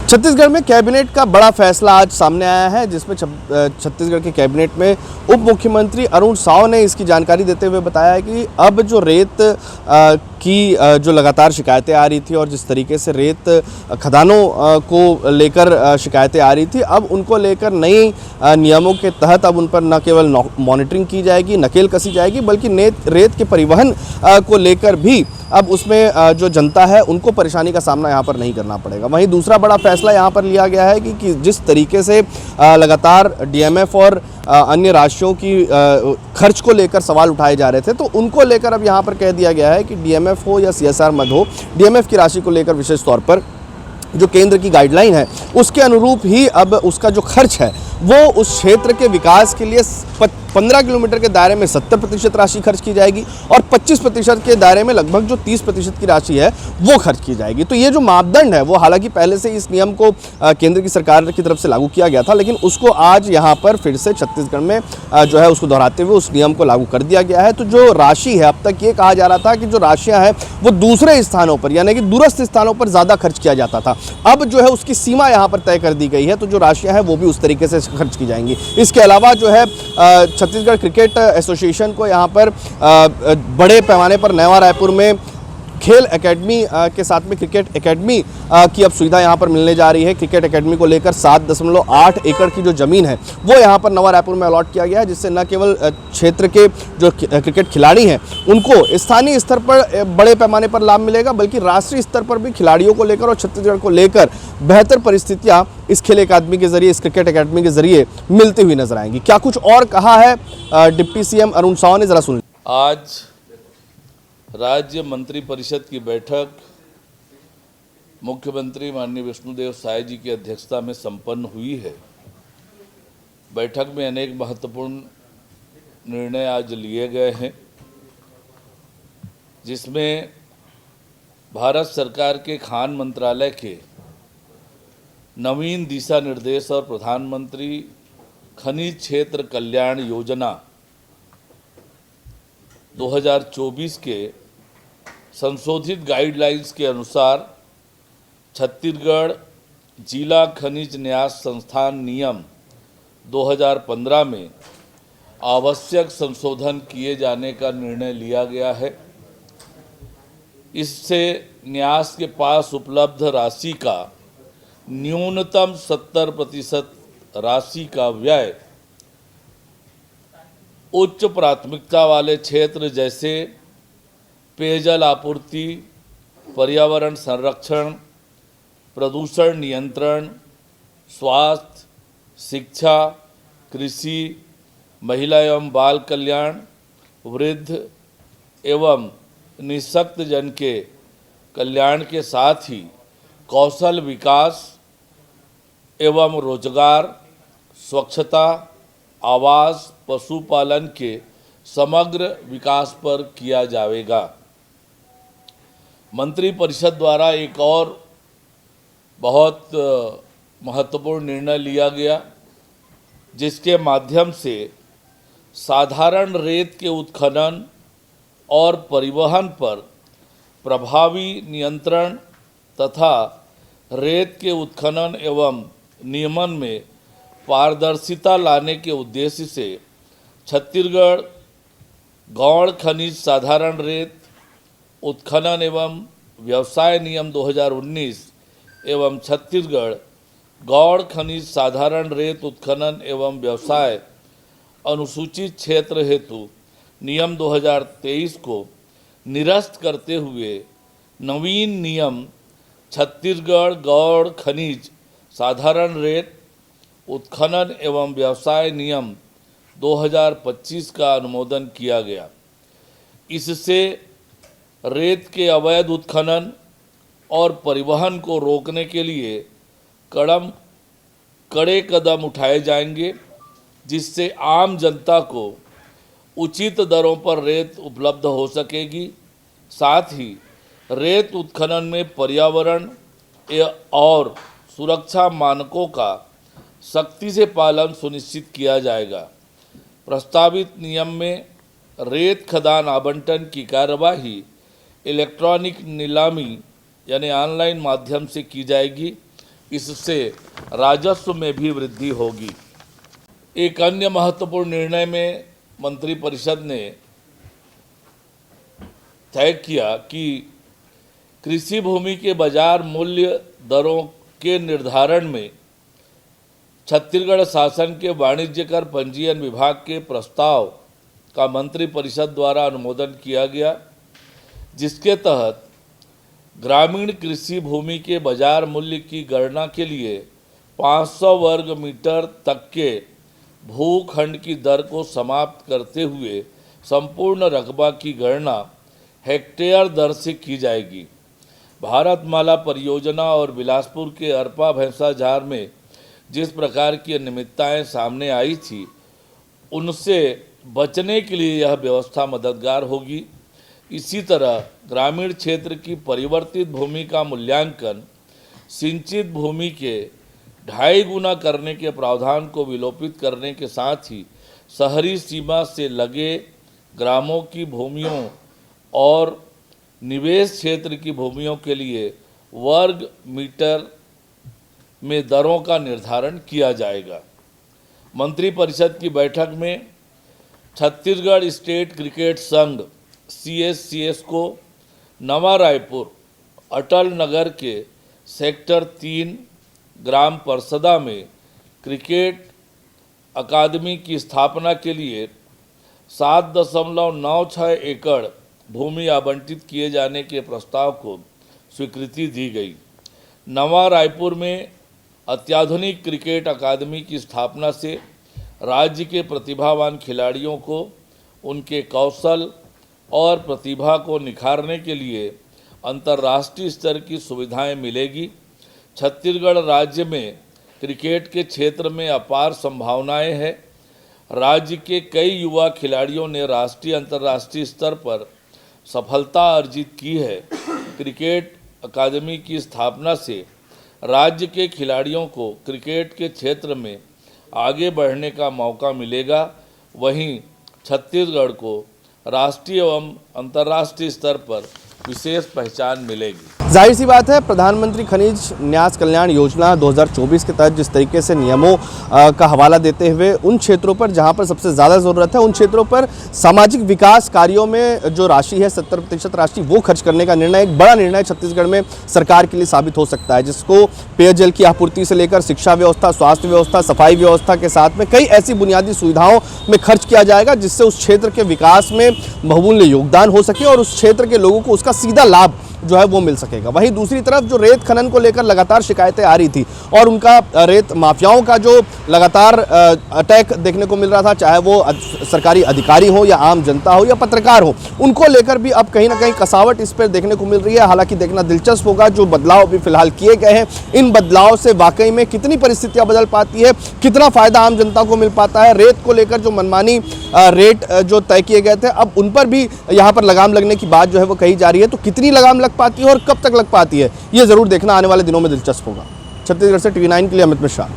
छत्तीसगढ़ में कैबिनेट का बड़ा फैसला आज सामने आया है, जिसमें छत्तीसगढ़ के कैबिनेट में उप मुख्यमंत्री अरुण साव ने इसकी जानकारी देते हुए बताया है कि अब जो रेत की जो लगातार शिकायतें आ रही थी और जिस तरीके से रेत खदानों को लेकर शिकायतें आ रही थी, अब उनको लेकर नए नियमों के तहत अब उन पर न केवल मॉनिटरिंग की जाएगी, नकेल कसी जाएगी, बल्कि रेत के परिवहन को लेकर भी अब उसमें जो जनता है उनको परेशानी का सामना यहाँ पर नहीं करना पड़ेगा। वहीं दूसरा बड़ा फैसला यहाँ पर लिया गया है कि जिस तरीके से लगातार डीएमएफ और अन्य राशियों की खर्च को लेकर सवाल उठाए जा रहे थे, तो उनको लेकर अब यहाँ पर कह दिया गया है कि डीएमएफ हो या सीएसआर मद हो, डीएमएफ की राशि को लेकर विशेष तौर पर जो केंद्र की गाइडलाइन है उसके अनुरूप ही अब उसका जो खर्च है वो उस क्षेत्र के विकास के लिए 15 किलोमीटर के दायरे में 70% राशि खर्च की जाएगी और 25% के दायरे में लगभग जो 30% की राशि है वो खर्च की जाएगी। तो ये जो मापदंड है वो हालांकि पहले से इस नियम को केंद्र की सरकार की तरफ से लागू किया गया था, लेकिन उसको आज यहाँ पर फिर से छत्तीसगढ़ में जो है उसको दोहराते हुए उस नियम को लागू कर दिया गया है। तो जो राशि है, अब तक ये कहा जा रहा था कि जो राशियाँ हैं वो दूसरे स्थानों पर यानी कि दूरस्थ स्थानों पर ज़्यादा खर्च किया जाता था, अब जो है उसकी सीमा यहाँ पर तय कर दी गई है, तो जो राशियाँ हैं वो भी उस तरीके से खर्च की जाएंगी। इसके अलावा जो है छत्तीसगढ़ क्रिकेट एसोसिएशन को यहाँ पर बड़े पैमाने पर नया रायपुर में खेल एकेडमी के साथ में क्रिकेट एकेडमी की अब सुविधा यहाँ पर मिलने जा रही है। क्रिकेट एकेडमी को लेकर 7.8 एकड़ की जो ज़मीन है वो यहाँ पर नवा रायपुर में अलॉट किया गया है, जिससे न केवल क्षेत्र के जो क्रिकेट खिलाड़ी हैं उनको स्थानीय स्तर पर बड़े पैमाने पर लाभ मिलेगा, बल्कि राष्ट्रीय स्तर पर भी खिलाड़ियों को लेकर और छत्तीसगढ़ को लेकर बेहतर परिस्थितियाँ इस खेल अकादमी के जरिए, इस क्रिकेट अकादमी के जरिए मिलती हुई नजर आएंगी। क्या कुछ और कहा है डिप्टी सीएम अरुण साव ने, जरा सुन। आज राज्य मंत्रिपरिषद की बैठक मुख्यमंत्री माननीय विष्णुदेव साय जी की अध्यक्षता में संपन्न हुई है। बैठक में अनेक महत्वपूर्ण निर्णय आज लिए गए हैं, जिसमें भारत सरकार के खान मंत्रालय के नवीन दिशा निर्देश और प्रधानमंत्री खनिज क्षेत्र कल्याण योजना 2024 के संशोधित गाइडलाइंस के अनुसार छत्तीसगढ़ जिला खनिज न्यास संस्थान नियम 2015 में आवश्यक संशोधन किए जाने का निर्णय लिया गया है। इससे न्यास के पास उपलब्ध राशि का न्यूनतम 70% राशि का व्यय उच्च प्राथमिकता वाले क्षेत्र जैसे पेयजल आपूर्ति, पर्यावरण संरक्षण, प्रदूषण नियंत्रण, स्वास्थ्य, शिक्षा, कृषि, महिला एवं बाल कल्याण, वृद्ध एवं निःशक्त जन के कल्याण के साथ ही कौशल विकास एवं रोजगार, स्वच्छता, आवास, पशुपालन के समग्र विकास पर किया जाएगा। मंत्रिपरिषद द्वारा एक और बहुत महत्वपूर्ण निर्णय लिया गया, जिसके माध्यम से साधारण रेत के उत्खनन और परिवहन पर प्रभावी नियंत्रण तथा रेत के उत्खनन एवं नियमन में पारदर्शिता लाने के उद्देश्य से छत्तीसगढ़ गौण खनिज साधारण रेत उत्खनन एवं व्यवसाय नियम 2019 एवं छत्तीसगढ़ गौण खनिज साधारण रेत उत्खनन एवं व्यवसाय अनुसूचित क्षेत्र हेतु नियम 2023 को निरस्त करते हुए नवीन नियम छत्तीसगढ़ गौण खनिज साधारण रेत उत्खनन एवं व्यवसाय नियम 2025 का अनुमोदन किया गया। इससे रेत के अवैध उत्खनन और परिवहन को रोकने के लिए कड़े कदम उठाए जाएंगे, जिससे आम जनता को उचित दरों पर रेत उपलब्ध हो सकेगी। साथ ही रेत उत्खनन में पर्यावरण और सुरक्षा मानकों का सख्ती से पालन सुनिश्चित किया जाएगा। प्रस्तावित नियम में रेत खदान आवंटन की कार्यवाही इलेक्ट्रॉनिक नीलामी यानी ऑनलाइन माध्यम से की जाएगी। इससे राजस्व में भी वृद्धि होगी। एक अन्य महत्वपूर्ण निर्णय में मंत्रिपरिषद ने तय किया कि कृषि भूमि के बाजार मूल्य दरों के निर्धारण में छत्तीसगढ़ शासन के वाणिज्य कर पंजीयन विभाग के प्रस्ताव का मंत्रिपरिषद द्वारा अनुमोदन किया गया, जिसके तहत ग्रामीण कृषि भूमि के बाजार मूल्य की गणना के लिए 500 वर्ग मीटर तक के भूखंड की दर को समाप्त करते हुए संपूर्ण रकबा की गणना हेक्टेयर दर से की जाएगी। भारतमाला परियोजना और बिलासपुर के अरपा भैंसा झार में जिस प्रकार की अनियमितताएं सामने आई थी, उनसे बचने के लिए यह व्यवस्था मददगार होगी। इसी तरह ग्रामीण क्षेत्र की परिवर्तित भूमि का मूल्यांकन सिंचित भूमि के 2.5 गुना करने के प्रावधान को विलोपित करने के साथ ही शहरी सीमा से लगे ग्रामों की भूमियों और निवेश क्षेत्र की भूमियों के लिए वर्ग मीटर में दरों का निर्धारण किया जाएगा। मंत्रिपरिषद की बैठक में छत्तीसगढ़ स्टेट क्रिकेट संघ CSCS को नवा रायपुर अटल नगर के सेक्टर 3 ग्राम परसदा में क्रिकेट अकादमी की स्थापना के लिए 7.96 एकड़ भूमि आवंटित किए जाने के प्रस्ताव को स्वीकृति दी गई। नवा रायपुर में अत्याधुनिक क्रिकेट अकादमी की स्थापना से राज्य के प्रतिभावान खिलाड़ियों को उनके कौशल और प्रतिभा को निखारने के लिए अंतर्राष्ट्रीय स्तर की सुविधाएं मिलेगी। छत्तीसगढ़ राज्य में क्रिकेट के क्षेत्र में अपार संभावनाएं हैं। राज्य के कई युवा खिलाड़ियों ने राष्ट्रीय अंतर्राष्ट्रीय स्तर पर सफलता अर्जित की है। क्रिकेट अकादमी की स्थापना से राज्य के खिलाड़ियों को क्रिकेट के क्षेत्र में आगे बढ़ने का मौका मिलेगा। वहीं छत्तीसगढ़ को राष्ट्रीय एवं अंतर्राष्ट्रीय स्तर पर विशेष पहचान मिलेगी। जाहिर सी बात है, प्रधानमंत्री खनिज न्यास कल्याण योजना 2024 के तहत जिस तरीके से नियमों का हवाला देते हुए उन क्षेत्रों पर जहां पर सबसे ज़्यादा ज़रूरत है, उन क्षेत्रों पर सामाजिक विकास कार्यों में जो राशि है 70% राशि वो खर्च करने का निर्णय एक बड़ा निर्णय छत्तीसगढ़ में सरकार के लिए साबित हो सकता है, जिसको पेयजल की आपूर्ति से लेकर शिक्षा व्यवस्था, स्वास्थ्य व्यवस्था, सफाई व्यवस्था के साथ में कई ऐसी बुनियादी सुविधाओं में खर्च किया जाएगा जिससे उस क्षेत्र के विकास में बहुमूल्य योगदान हो सके और उस क्षेत्र के लोगों को उसका सीधा लाभ जो है वो मिल सकेगा। वहीं दूसरी तरफ जो रेत खनन को लेकर लगातार शिकायतें आ रही थी और उनका रेत माफियाओं का जो लगातार अटैक देखने को मिल रहा था, चाहे वो सरकारी अधिकारी हो या आम जनता हो या पत्रकार हो, उनको लेकर भी अब कहीं ना कहीं कसावट इस पर देखने को मिल रही है। हालांकि देखना दिलचस्प होगा जो बदलाव अभी फिलहाल किए गए हैं, इन बदलाव से वाकई में कितनी परिस्थितियां बदल पाती है, कितना फायदा आम जनता को मिल पाता है। रेत को लेकर जो मनमानी रेट जो तय किए गए थे, अब उन पर भी यहाँ पर लगाम लगने की बात जो है वो कही जा रही है। तो कितनी लगाम लग पाती है और कब तक लग पाती है, ये जरूर देखना आने वाले दिनों में दिलचस्प होगा। छत्तीसगढ़ से TV9 के लिए अमित मिश्रा।